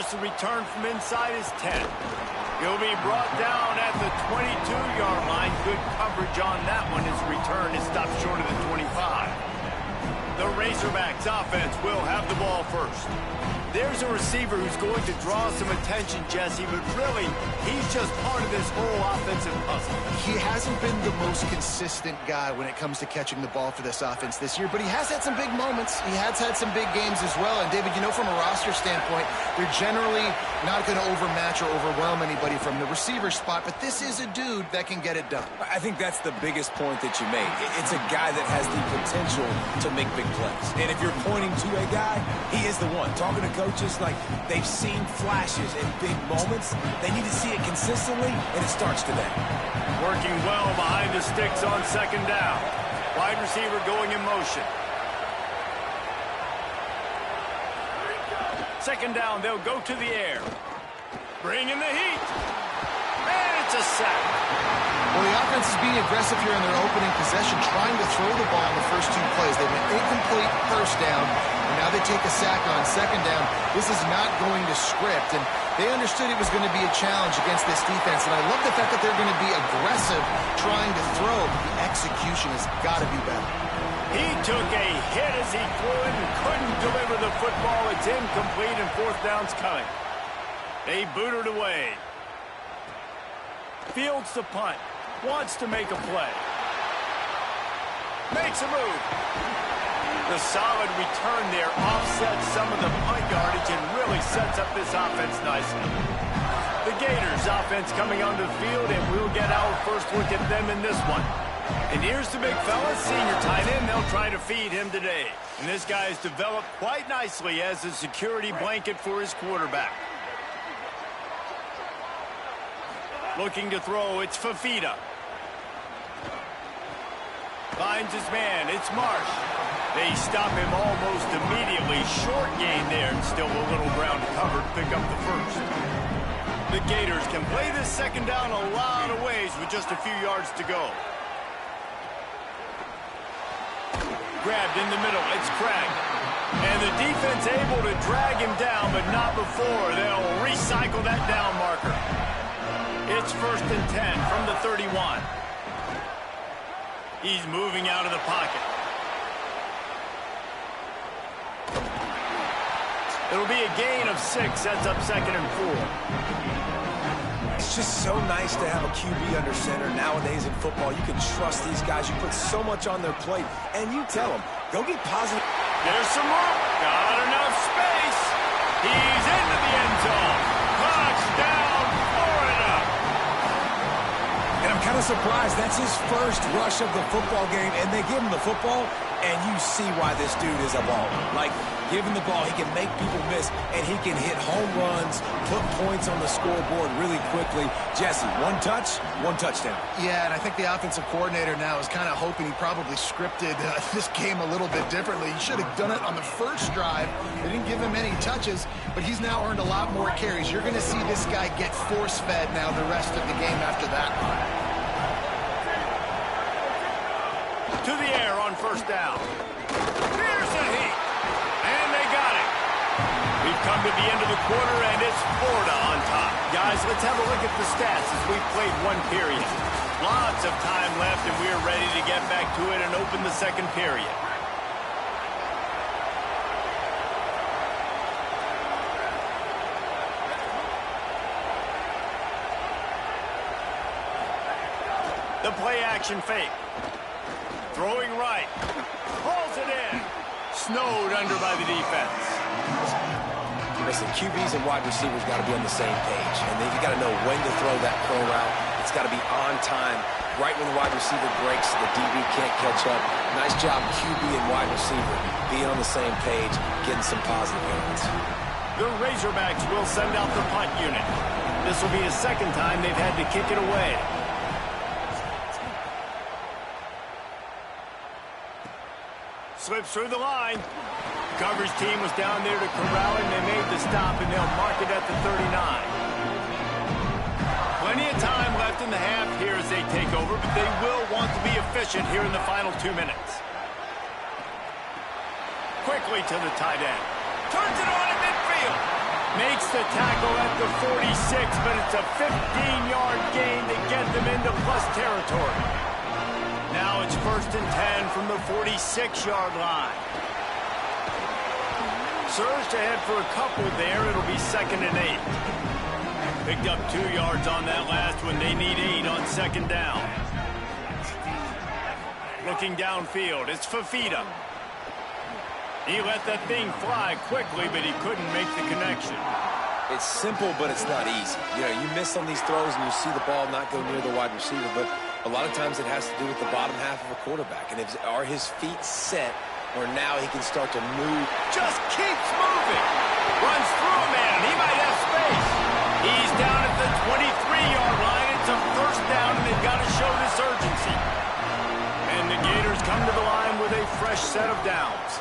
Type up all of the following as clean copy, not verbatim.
force a return from inside his 10. He'll be brought down at the 22-yard line. Good coverage on that one. His return is stopped short of the 25. The Razorbacks offense will have the ball first. There's a receiver who's going to draw some attention, Jesse, but really, he's just part of this whole offensive puzzle. He hasn't been the most consistent guy when it comes to catching the ball for this offense this year, but he has had some big moments. He has had some big games as well. And, David, you know, from a roster standpoint, they're generally not going to overmatch or overwhelm anybody from the receiver spot, but this is a dude that can get it done. I think that's the biggest point that you made. It's a guy that has the potential to make big plays. And if you're pointing to a guy, he is the one. Talking to coaches, like, they've seen flashes in big moments. They need to see it consistently, and it starts today. Working well behind the sticks on second down. Wide receiver going in motion. Second down, they'll go to the air. Bring in the heat. And it's a sack. Well, the offense is being aggressive here in their opening possession, trying to throw the ball in the first two plays. They went incomplete first down, and now they take a sack on second down. This is not going to script, and they understood it was going to be a challenge against this defense, and I love the fact that they're going to be aggressive trying to throw, but the execution has got to be better. He took a hit as he threw it and couldn't deliver the football. It's incomplete, and fourth down's coming. They boot it away. Fields the punt. Wants to make a play. Makes a move. The solid return there offsets some of the punt yardage and really sets up this offense nicely. The Gators offense coming onto the field, and we'll get our first look at them in this one. And here's the big fella, senior tight end. They'll try to feed him today. And this guy has developed quite nicely as a security blanket for his quarterback. Looking to throw, it's Fafita. Finds his man, it's Marsh. They stop him almost immediately. Short gain there, and still a little ground covered to pick up the first. The Gators can play this second down a lot of ways with just a few yards to go. Grabbed in the middle, it's Craig. And the defense able to drag him down, but not before. They'll recycle that down marker. It's 1st and 10 from the 31. He's moving out of the pocket. It'll be a gain of 6. Sets up 2nd and 4. It's just so nice to have a QB under center nowadays in football. You can trust these guys. You put so much on their plate, and you tell them, go get positive. There's some room. Got enough space. He's into the end zone. Touchdown, Florida. And I'm kind of surprised. That's his first rush of the football game, and they give him the football, and you see why this dude is a baller. Like, give him the ball, he can make people miss, and he can hit home runs, put points on the scoreboard really quickly. Jesse, one touch, one touchdown. Yeah, and I think the offensive coordinator now is kind of hoping he probably scripted this game a little bit differently. He should have done it on the first drive. They didn't give him any touches, but he's now earned a lot more carries. You're going to see this guy get force-fed now the rest of the game after that. To the air on 1st down. Here's the heat. And they got it. We've come to the end of the quarter, and it's Florida on top. Guys, let's have a look at the stats as we've played one period. Lots of time left, and we're ready to get back to it and open the second period. The play action fake. Throwing right. Hauls it in. Snowed under by the defense. Listen, QBs and wide receivers got to be on the same page. And you got to know when to throw that throw route. It's got to be on time. Right when the wide receiver breaks, the DB can't catch up. Nice job, QB and wide receiver, being on the same page, getting some positive yards. The Razorbacks will send out the punt unit. This will be the second time they've had to kick it away. Slips through the line. Coverage team was down there to corral him. They made the stop, and they'll mark it at the 39. Plenty of time left in the half here as they take over, but they will want to be efficient here in the final 2 minutes. Quickly to the tight end. Turns it on in midfield. Makes the tackle at the 46, but it's a 15-yard gain to get them into plus territory. Now it's 1st and 10 from the 46-yard line. Surged ahead for a couple there. It'll be 2nd and 8. Picked up 2 yards on that last one. They need 8 on 2nd down. Looking downfield, it's Fafita. He let that thing fly quickly, but he couldn't make the connection. It's simple, but it's not easy. You know, you miss on these throws and you see the ball not go near the wide receiver, but a lot of times it has to do with the bottom half of a quarterback. And are his feet set where now he can start to move? Just keeps moving. Runs through a man. He might have space. He's down at the 23-yard line. It's a 1st down, and they've got to show this urgency. And the Gators come to the line with a fresh set of downs.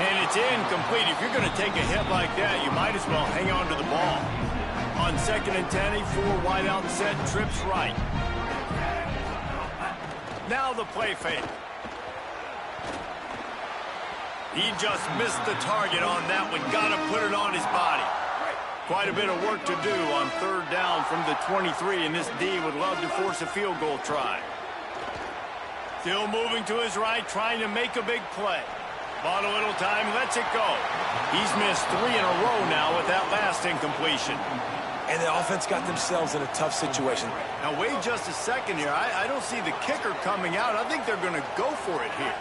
And it's incomplete. If you're going to take a hit like that, you might as well hang on to the ball. On 2nd and 10, a 4-wide-out set, trips right. Now the play fake. He just missed the target on that one. Got to put it on his body. Quite a bit of work to do on 3rd down from the 23, and this D would love to force a field goal try. Still moving to his right, trying to make a big play. Bought a little time, lets it go. He's missed 3 in a row now with that last incompletion. And the offense got themselves in a tough situation. Now, wait just a second here. I don't see the kicker coming out. I think they're going to go for it here.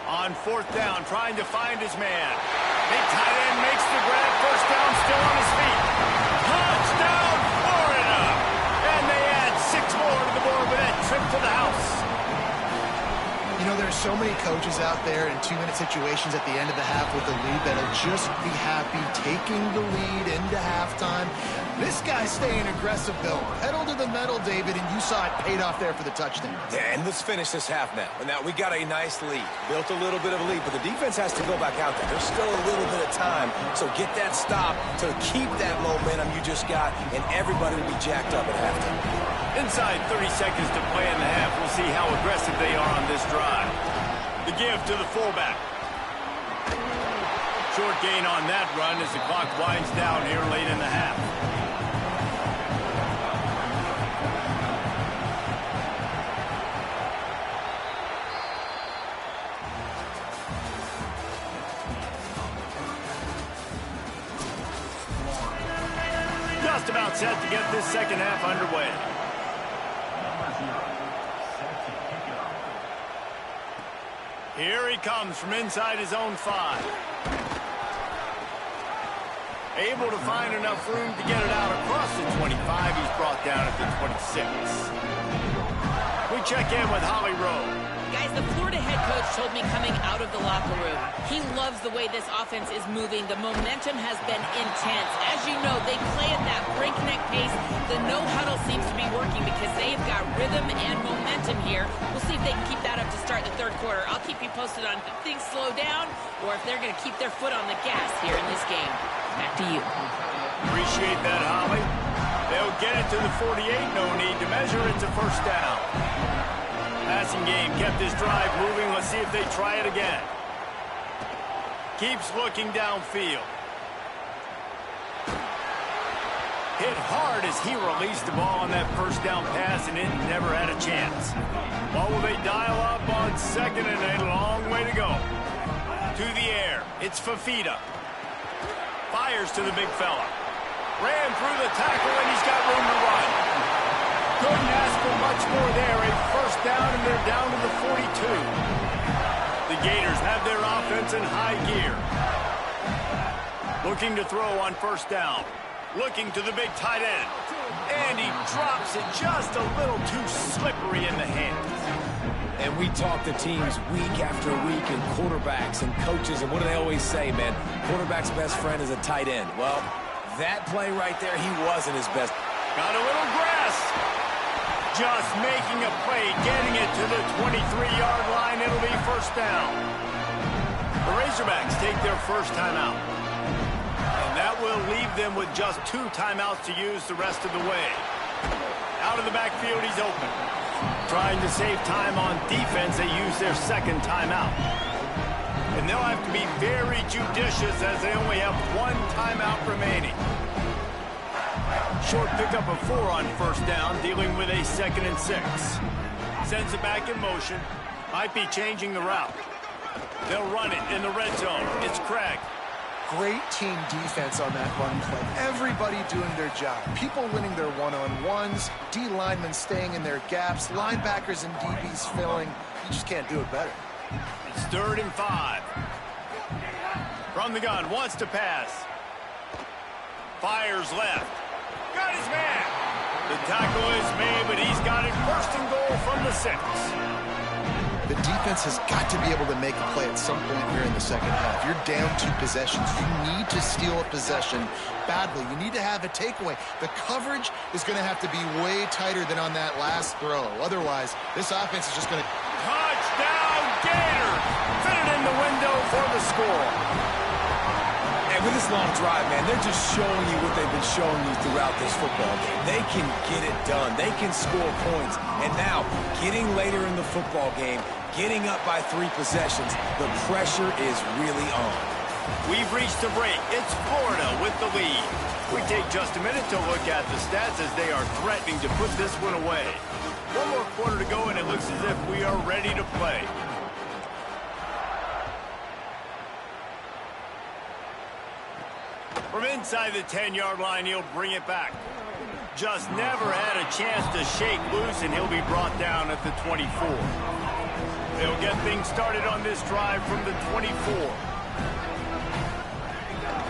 On 4th down, trying to find his man. Big tight end makes the grab. 1st down, still on his feet. Touchdown, Florida! And they add 6 more to the board with that trip to the house. You know, there's so many coaches out there in 2-minute situations at the end of the half with the lead that'll just be happy taking the lead into halftime. This guy's staying aggressive, though. Pedal to the metal, David, and you saw it paid off there for the touchdown. Yeah, and let's finish this half now. And now we got a nice lead. Built a little bit of a lead, but the defense has to go back out there. There's still a little bit of time, so get that stop to keep that momentum you just got, and everybody will be jacked up at halftime. Inside 30 seconds to play in the half. We'll see how aggressive they are on this drive. The give to the fullback. Short gain on that run as the clock winds down here late in the half. Just about set to get this 2nd half underway. Here he comes from inside his own 5. Able to find enough room to get it out across the 25. He's brought down at the 26. We check in with Holly Rowe. Guys, the Florida head coach told me coming out of the locker room, he loves the way this offense is moving. The momentum has been intense. As you know, they play at that breakneck pace. The no-huddle seems to be working because they've got rhythm and momentum here. We'll see if they can keep that up to start the 3rd quarter. I'll keep you posted on if things slow down or if they're going to keep their foot on the gas here in this game. Back to you. Appreciate that, Holly. They'll get it to the 48. No need to measure. It's a 1st down. Passing game kept his drive moving. Let's see if they try it again. Keeps looking downfield. Hit hard as he released the ball on that 1st down pass, and it never had a chance. What will they dial up on 2nd and 8? A long way to go. To the air. It's Fafita. Fires to the big fella. Ran through the tackle, and he's got room to run. Couldn't ask for much more there. A 1st down, and they're down to the 42. The Gators have their offense in high gear. Looking to throw on 1st down. Looking to the big tight end. And he drops it just a little too slippery in the hands. And we talk to teams week after week and quarterbacks and coaches, and what do they always say, man? Quarterback's best friend is a tight end. Well, that play right there, he wasn't his best. Got a little grass. Just making a play, getting it to the 23-yard line. It'll be 1st down. The Razorbacks take their 1st timeout. And that will leave them with just 2 timeouts to use the rest of the way. Out of the backfield, he's open. Trying to save time on defense, they use their 2nd timeout. And they'll have to be very judicious as they only have one timeout remaining. Short pickup of 4 on first down, dealing with a 2nd and 6. Sends it back in motion. Might be changing the route. They'll run it in the red zone. It's Craig. Great team defense on that run play. Everybody doing their job. People winning their one-on-ones, D linemen staying in their gaps, linebackers and DBs filling. You just can't do it better. It's 3rd and 5. From the gun, wants to pass. Fires left. Got his man. The tackle is made, but he's got it 1st and goal from the 6. The defense has got to be able to make a play at some point here in the second half. You're down 2 possessions. You need to steal a possession badly. You need to have a takeaway. The coverage is going to have to be way tighter than on that last throw. Otherwise, this offense is just going to... Touchdown, Gators! Fit it in the window for the score. And with this long drive, man, they're just showing you what they've been showing you throughout this football game. They can get it done. They can score points. And now, getting later in the football game, getting up by 3 possessions, the pressure is really on. We've reached a break. It's Florida with the lead. We take just a minute to look at the stats as they are threatening to put this one away. One more quarter to go, and it looks as if we are ready to play. From inside the 10-yard line, he'll bring it back. Just never had a chance to shake loose, and he'll be brought down at the 24. They'll get things started on this drive from the 24.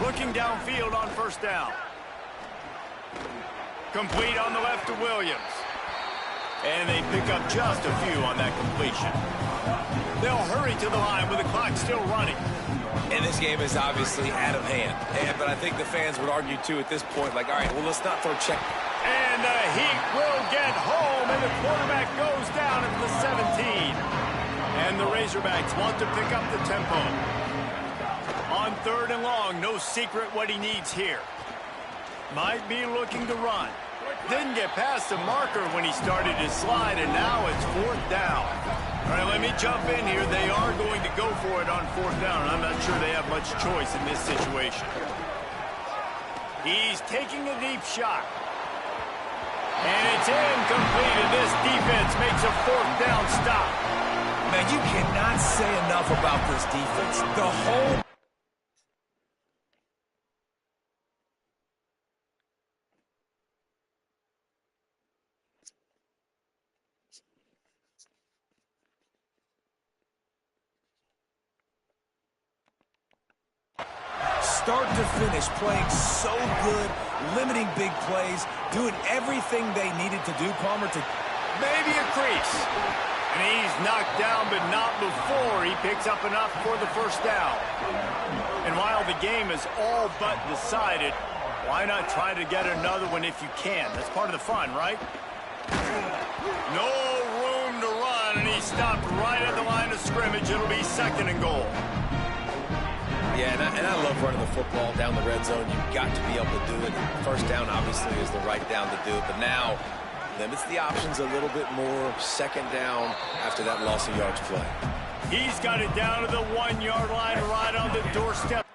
Looking downfield on first down. Complete on the left to Williams. And they pick up just a few on that completion. They'll hurry to the line with the clock still running. And this game is obviously out of hand. But I think the fans would argue, too, at this point, like, all right, well, let's not throw check. And the Heat will get home, and the quarterback goes down at the 17. And the Razorbacks want to pick up the tempo. On 3rd and long, no secret what he needs here. Might be looking to run. Didn't get past the marker when he started his slide, and now it's 4th down. All right, let me jump in here. They are going to go for it on 4th down, and I'm not sure they have much choice in this situation. He's taking a deep shot. And it's incomplete, and this defense makes a 4th down stop. Man, you cannot say enough about this defense. The whole... start to finish, playing so good, limiting big plays, doing everything they needed to do, Palmer, to maybe a crease. And he's knocked down, but not before he picks up enough for the 1st down. And while the game is all but decided, why not try to get another one if you can? That's part of the fun, right? No room to run, and he stopped right at the line of scrimmage. It'll be 2nd and goal. Yeah, and I love running the football down the red zone. You've got to be able to do it. 1st down, obviously, is the right down to do it. But now, limits the options a little bit more. 2nd down after that loss of yards play. He's got it down to the 1-yard line right on the doorstep.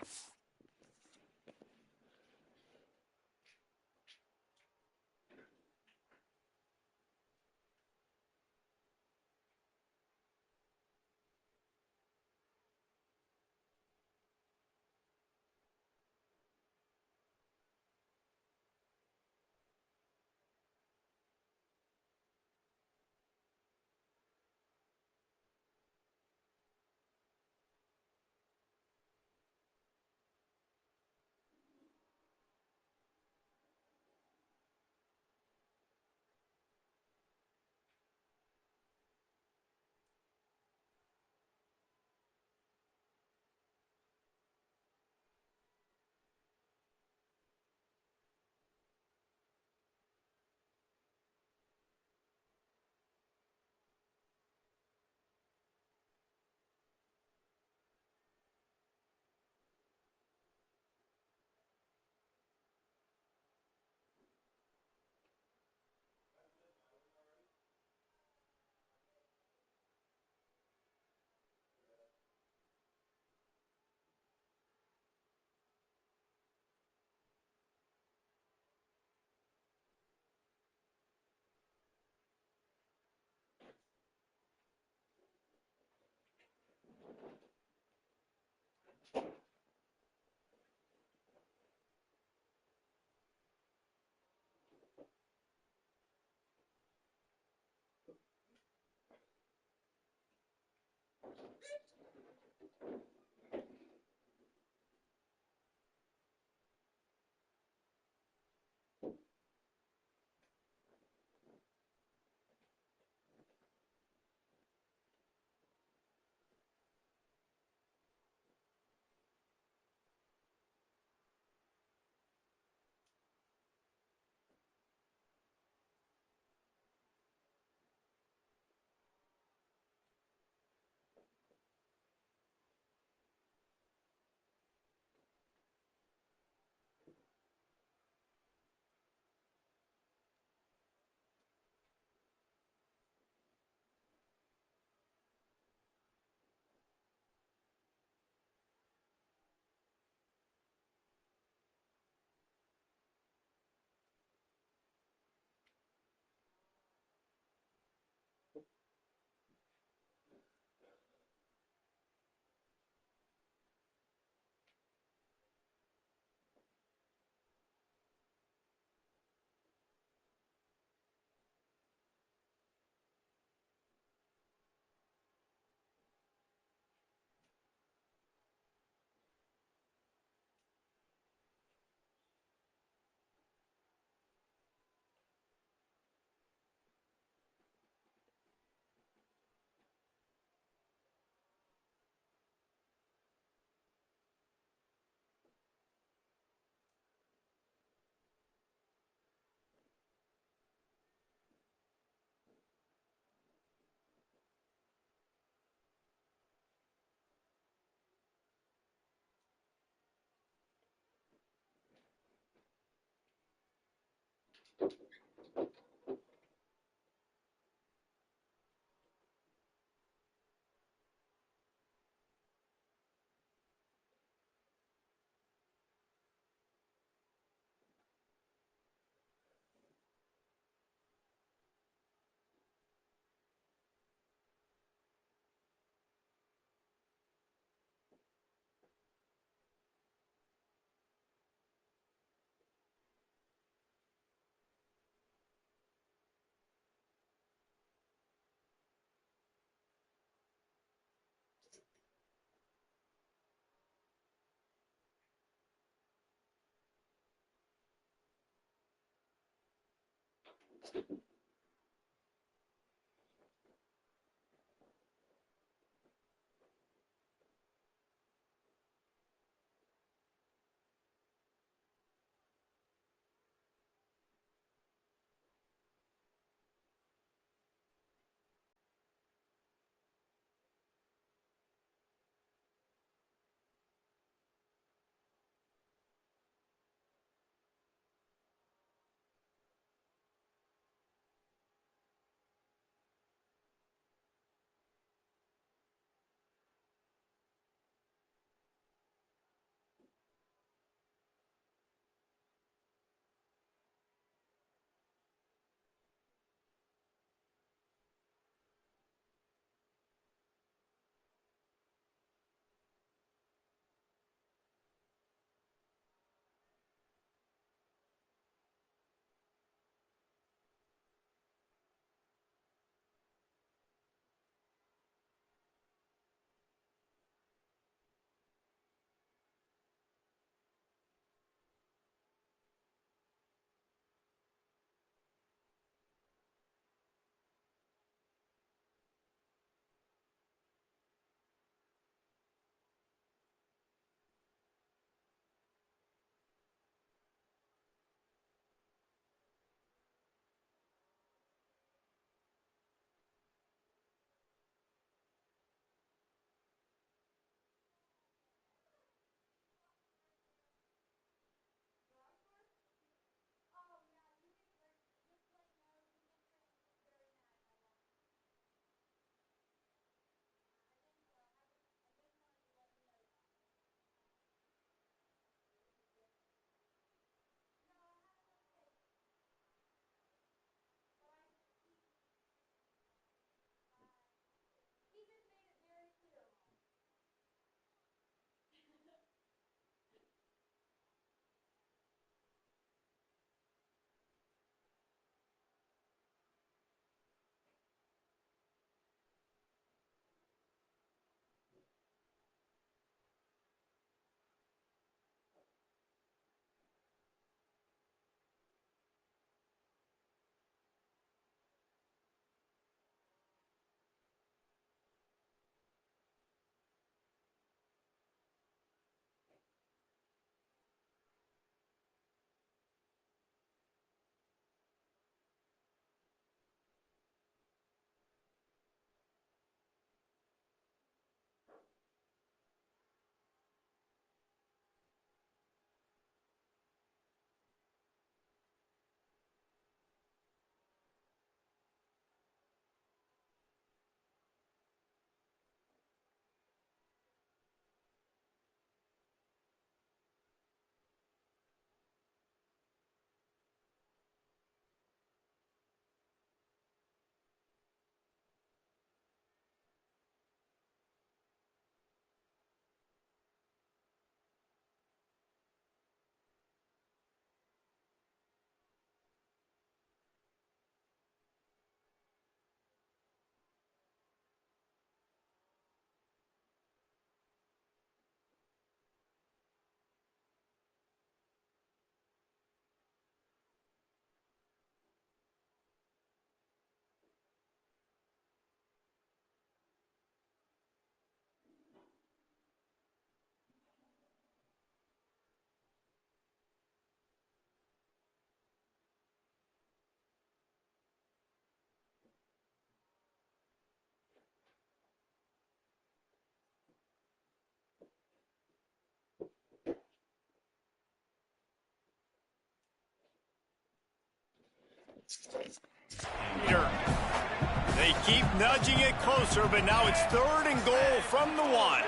They keep nudging it closer, but now it's 3rd and goal from the 1.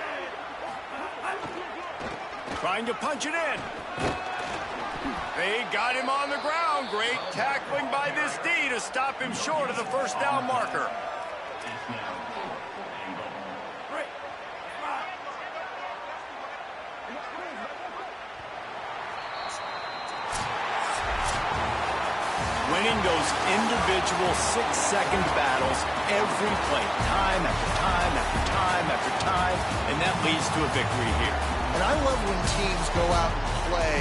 Trying to punch it in. They got him on the ground. Great tackling by this D to stop him short of the first down marker. Winning those individual 6-second battles every play, time after time after time after time, and that leads to a victory here. And I love when teams go out and play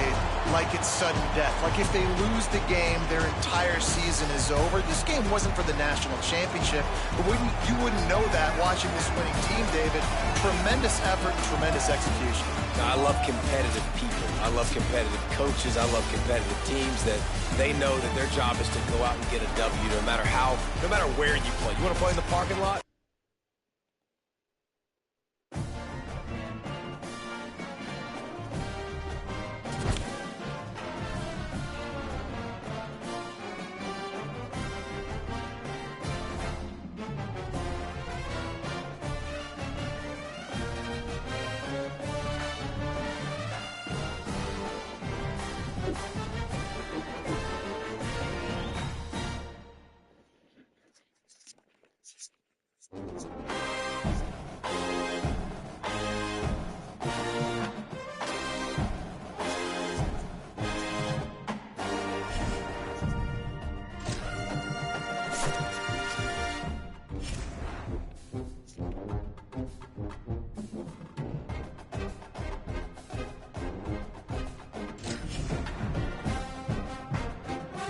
like it's sudden death. Like if they lose the game, their entire season is over. This game wasn't for the national championship, but you wouldn't know that watching this winning team, David. Tremendous effort and tremendous execution. I love competitive people. I love competitive coaches. I love competitive teams that they know that their job is to go out and get a W no matter where you play. You want to play in the parking lot?